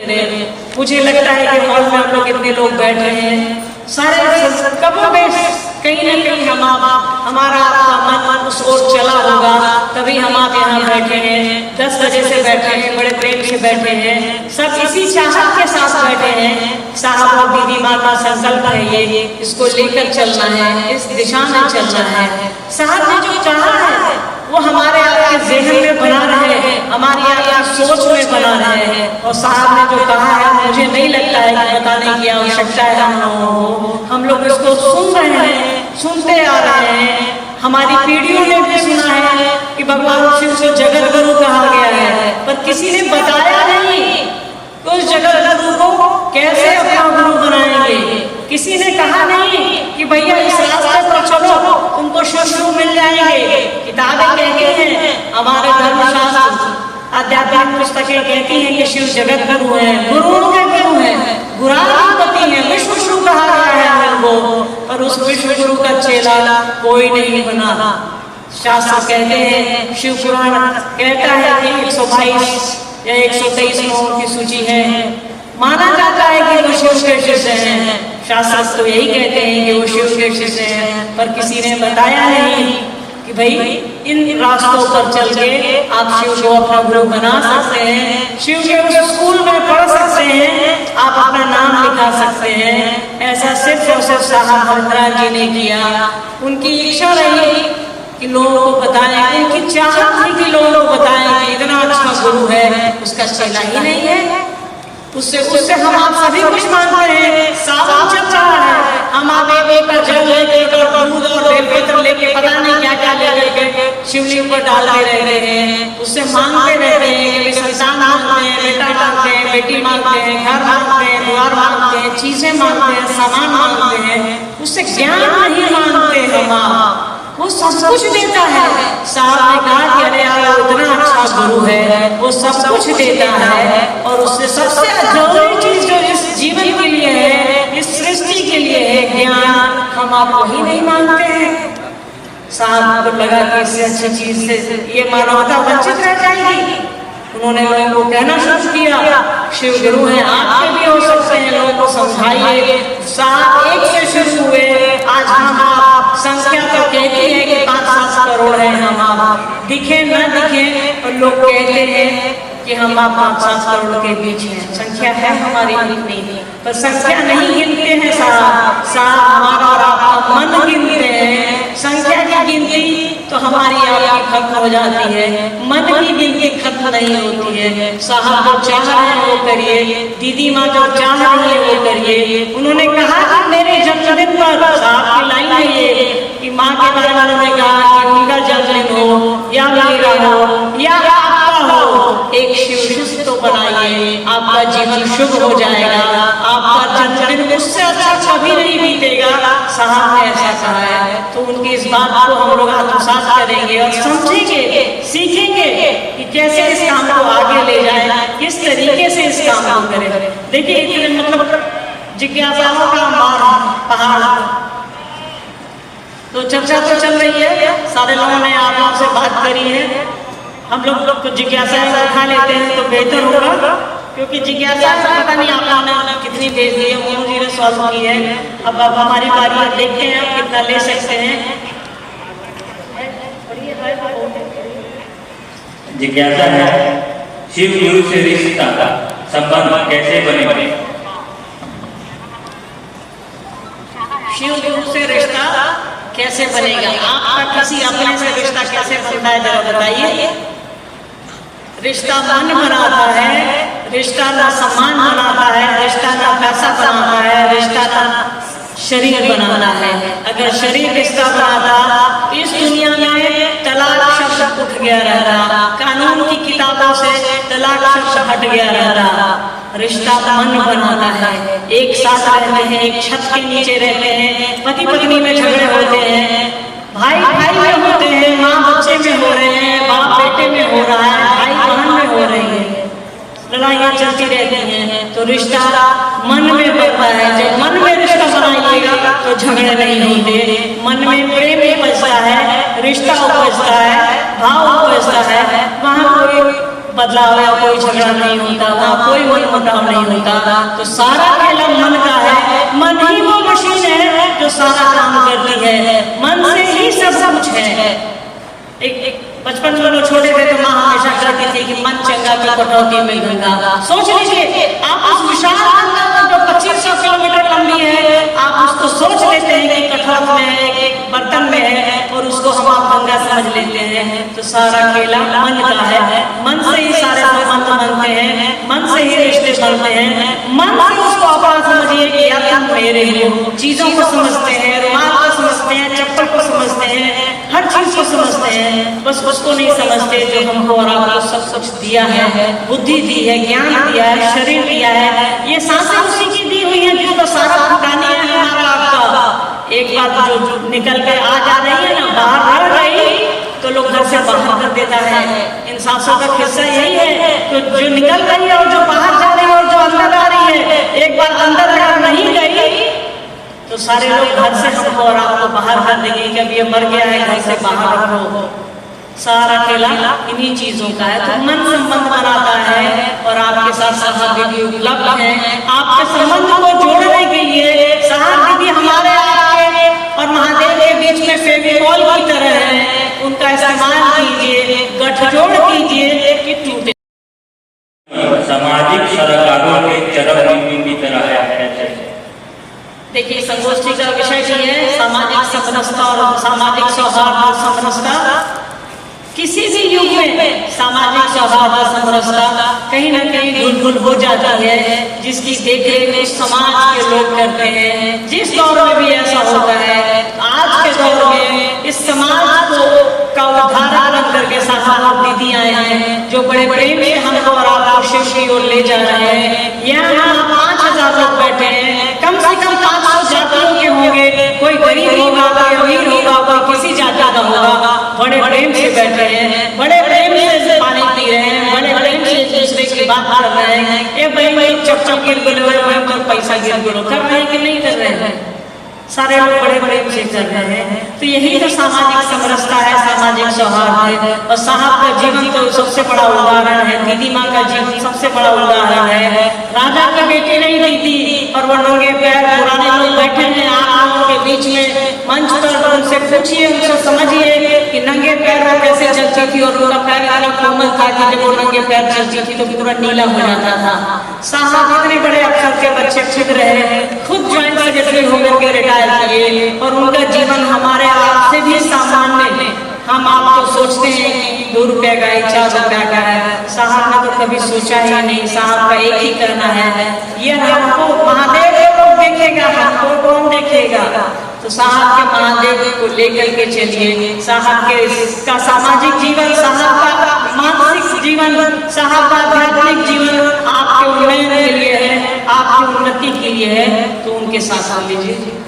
मुझे लगता है कि हॉल में हम लोग इतने लोग बैठे हैं, सारे कबों में कहीं ना कहीं हमारा मन उस ओर चला होगा, तभी हम आप यहाँ बैठे हैं। 10 बजे से बैठे हैं, बड़े प्रेम से बैठे हैं, सब इसी चाहत के साथ बैठे हैं। साहब और दीदी माँ का संकल्प है ये, इसको लेकर चलना है, इस दिशा में चलना है। साहब ने जो कहा है वो हमारे आपके ज़हन में बना रहे हैं, हमारी आपकी सोच में बना रहे हैं। और साहब ने जो कहा है मुझे नहीं लगता है कि बताने की आवश्यकता है हम लोगों को। हम लोग इसको सुन रहे हैं, सुनते आ रहे हैं। हमारी पीढ़ियों ने भी सुना है कि भगवान शिव को जगत गुरु कहा गया है, पर किसी ने बताया नहीं कि उस जगत गुरु को कैसे अपना गुरु बनाएंगे। किसी ने कहा नहीं कि भैया इस रास्ते पर चलो, तुमको शिव मिल जाएंगे। किताबें कहती हैं, हमारे धर्मशास्त्र आध्यात्मिक पुस्तकें कहती हैं कि शिव जगत गुरु है, गुरुओं के गुरु है, गुराधिपति है, विश्व गुरु कहा गया है उनको। पर उस विश्व गुरु का चेला कोई नहीं बना। शास्त्र कहते हैं, शिव पुराण कहता है कि 122 या 123 लोगों की सूची है। माना जाता है कि वो शिव के शिष्य हैं, शास्त्र तो यही कहते हैं कि वो शिव के शिष्य हैं, पर किसी ने बताया नहीं कि भाई इन रास्तों पर चल के आप शिव को अपना गुरु बना सकते हैं, शिव के उस स्कूल में पढ़ सकते हैं, आप अपना नाम लिखा सकते हैं। ऐसा सिर्फ और सिर्फ साहब महाराज जी ने किया। उनकी इच्छा रही कि लोगों को बताएं, उनकी चाहत थी कि लोगों को बताएं कि इतना अच्छा गुरु है, उसका चेला ही नहीं है। उससे हम आप सभी कुछ मानते हैं। सावन चल रहा है, हम आप एक जल लेकर दूध और बेलपत्र लेके पता नहीं क्या क्या लेकर शिवलिंग पर डालते रहते हैं। उससे मांगते रहते हैं कि संतान मांगते हैं, बेटा मांगते हैं, बेटी मांगते हैं, घर मांगते हैं, द्वार मांगते हैं, चीजें मांगते हैं, सामान मांगते हैं। उससे ज्ञान नहीं मांगते हम आप, वो सब कुछ देता है। साहब ने कहा कि अरे यार वो इतना अच्छा गुरु है, वो सब कुछ देता है। और उससे सबसे जरूरी चीज जो इस जीवन के लिए है, इस सृष्टि के लिए है, ज्ञान, हम आप वही नहीं मानते हैं। साहब को लगा कि इससे अच्छी चीज से ये मानवता वंचित रह जाएगी। उन्होंने लोगों को कहना शुरू किया, शिव गुरु हैं, आपके भी हो सकते हैं, लोगों को समझाइए। साहब 1 से शुरू हुए, आज हम आप संख्या तो कहती है कि 5-7 करोड़ है हम आप, दिखे न दिखे, और लोग कहते हैं कि हम आप 5-7 करोड़ के बीच हैं। संख्या है हमारी इतनी, पर संख्या नहीं गिनते हैं साहब। हमारा और आपका मन गिनते हैं। संख्या की गिनती तो हमारी आपकी खत्म हो जाती है, मन की गिनती खत्म नहीं होती है। साहब जो चाह रहे हैं वो करिए, दीदी माँ जो चाह रही है वो करिए। उन्होंने कहा कि मेरे जन्मदिन पर, साहब की लाइन है ये कि माँ के बारे में उन्होंने कहा कि उनका जन्मदिन हो या मेरा हो या आपका हो, एक शिव तो बनाइए, आपका जीवन शुभ हो जाएगा। आपका जन्मदिन उससे अच्छा कभी नहीं बीतेगा। साहब ने ऐसा कहा है, तो उनकी इस बात को हम लोग आत्मसात करेंगे और समझेंगे, सीखेंगे कि कैसे इस काम को आगे ले जाए, किस तरीके से इस काम को करें। देखिए मतलब जिज्ञासाओं का पहाड़, तो चर्चा तो चल रही है, सारे लोगों ने आप लोगों से बात करी है। हम लोग तो जिज्ञासाएं उठा लेते हैं तो बेहतर होगा, क्योंकि जिज्ञासा पता नहीं आप लोगों ने कितनी भेज दी है, मोनू जी ने सॉल्व की है। अब हमारी बारी है, देखते हैं आप कितना ले सकते हैं। जिज्ञासा है, शिव गुरु से रिश्ता संबंध कैसे बने? शिव गुरु से रिश्ता कैसे बनेगा? आपका किसी अपने से रिश्ता कैसे बनता है जरा बताइए। रिश्ता मन बनाता है, रिश्ता ना सम्मान बनाता है, रिश्ता ना पैसा बनाता है, रिश्ता ना शरीर बनाना है। अगर शरीर रिश्ता बनाता, इस दुनिया में तलाक शब्द उठ गया रहता, कानून की किताबों से तलाक शब्द हट गया रहता। रिश्ता मन बनाता है, एक साथ रहते हैं, एक छत के नीचे रहते हैं, पति पत्नी में झगड़े होते हैं, भाई भाई में होते हैं, माँ बच्चे में हो रहे हैं, बाप बेटे में हो रहा है, भाई बहन में हो रही है, लड़ाइयाँ चलती रहती हैं। तो रिश्ता मन में बनता है। जब मन में रिश्ता बनाइएगा तो झगड़े नहीं होते, मन में प्रेम उपजता है, रिश्ता उपजता है, भाव उपजता है, वहाँ कोई बदलाव या कोई झगड़ा नहीं होता, वहाँ कोई मनमुटाव नहीं होता। तो सारा खेल मन का है, मन ही वो मशीन है जो सारा काम करती है, मन से ही सब कुछ है। एक बचपन में लोग छोटे थे तो माँ हमेशा कहती थी कि मन चंगा तो कटौती में गंगा। सोच लीजिए आप उस विशाल गंगा जो 2500 किलोमीटर लंबी है, आप उसको सोच लेते हैं कि कठौत में है, एक बर्तन में है, और उसको हम आप गंगा समझ लेते हैं। तो सारा खेला मन का है, मन से ही सारे संबंध बनते हैं, मन से ही रिश्ते बनते हैं। मन से उसको अपना समझिए कि या तुम मेरे हो, चीजों को समझते हैं, रुमाल को समझते हैं, चप्पल को समझते हैं, हर चीज को समझते हैं, बस उसको नहीं समझते जो हमको और आपको सब कुछ दिया है, बुद्धि दी है, ज्ञान दिया है, शरीर दिया है, ये सांसें उसी की दी हुई है जिसको सारा भुगतानी है हमारा आपका। एक बात जो निकल के आ जा रही है ना, बाहर रह रही तो लोग घर से बाहर कर देता है। इन सांसों का किस्सा यही है, तो जो निकल रही है और जो बाहर जा रही है और जो अंदर आ रही है, एक बार अंदर अगर नहीं गई तो सारे लोग घर से हमको और आपको बाहर कर देंगे कि अब ये मर गया है, घर से बाहर रखो। सारा खेला इन्हीं चीजों का है। तो मन संबंध बनाता है और आपके साथ साहब दीदी उपलब्ध है आपके संबंध को जोड़ने के लिए। साहब दीदी हमारे आपके और महादेव के बीच में फेविकॉल की तरह है, उनका इस्तेमाल कीजिए, गठजोड़ कीजिए कि टूटे। सामाजिक सरोकारों के चरम बिंदु की तरह है। देखिए संगोष्ठी का विषय भी है सामाजिक समरसता और सामाजिक सौहार्द और समरसता। किसी भी युग में सामाजिक सौहार्द और समरसता कहीं ना कहीं धुल हो जाती है, जिसकी देखरेख समाज के लोग करते हैं। जिस दौर में भी ऐसा होता है, आज के दौर में इस समाज को का उद्धार बन करके साहब दीदी आए हैं, जो बड़े प्रेम से हमको और आपको शिव की ओर ले जा रहे हैं। यहाँ 5000 लोग बैठे हैं, कम से कम 500 जातियों के होंगे, कोई गरीब होगा, कोई अमीर होगा, कोई किसी जाति का होगा। बड़े प्रेम से बैठे हैं, बड़े प्रेम से पानी पी रहे हैं, बड़े प्रेम से एक दूसरे की बात कर रहे हैं। ये भाई चप्पल गिर गए, पैसा गिर गए, कर रहे हैं कि नहीं कर रहे हैं? सारे लोग बड़े बड़े से कर रहे हैं। तो यही तो सामाजिक समरसता है, सामाजिक सौहार्द है। और साहब का जीवन तो सबसे बड़ा उदाहरण है, दीदी माँ का जीवन सबसे बड़ा उदाहरण है। राजा की बेटी नहीं दीदी, और वो नंगे पैर पुराने लोग बैठे हैं आप लोगों के बीच में मंच पर, उनसे पूछिए, उनसे समझिए कि नंगे पैर वो कैसे चलती थी और उनका पैर इतना कोमल था कि जब वो नंगे पैर चलती थी तो पूरा नीला हो जाता था। साहब इतने बड़े अफसर के बच्चे खुद रहे, खुद ज्वाइंट सेक्रेटरी होकर के रिटायर किए, और उनका जीवन हमारे आपसे भी सामान्य। हम आपको सोचते हैं कि 2 रुपए का है, 4 रुपए का है। साहब ने तो कभी सोचा ही नहीं, साहब का एक ही करना है, ये हमको महादेव को देखेगा, हमको कौन देखेगा। तो साहब के महादेव को लेकर के चलिए। साहब के का सामाजिक जीवन, साहब का मानसिक जीवन, साहब का आध्यात्मिक जीवन आपके उन्नयन के लिए है, आपकी उन्नति के लिए है, तो उनके साथ लीजिए।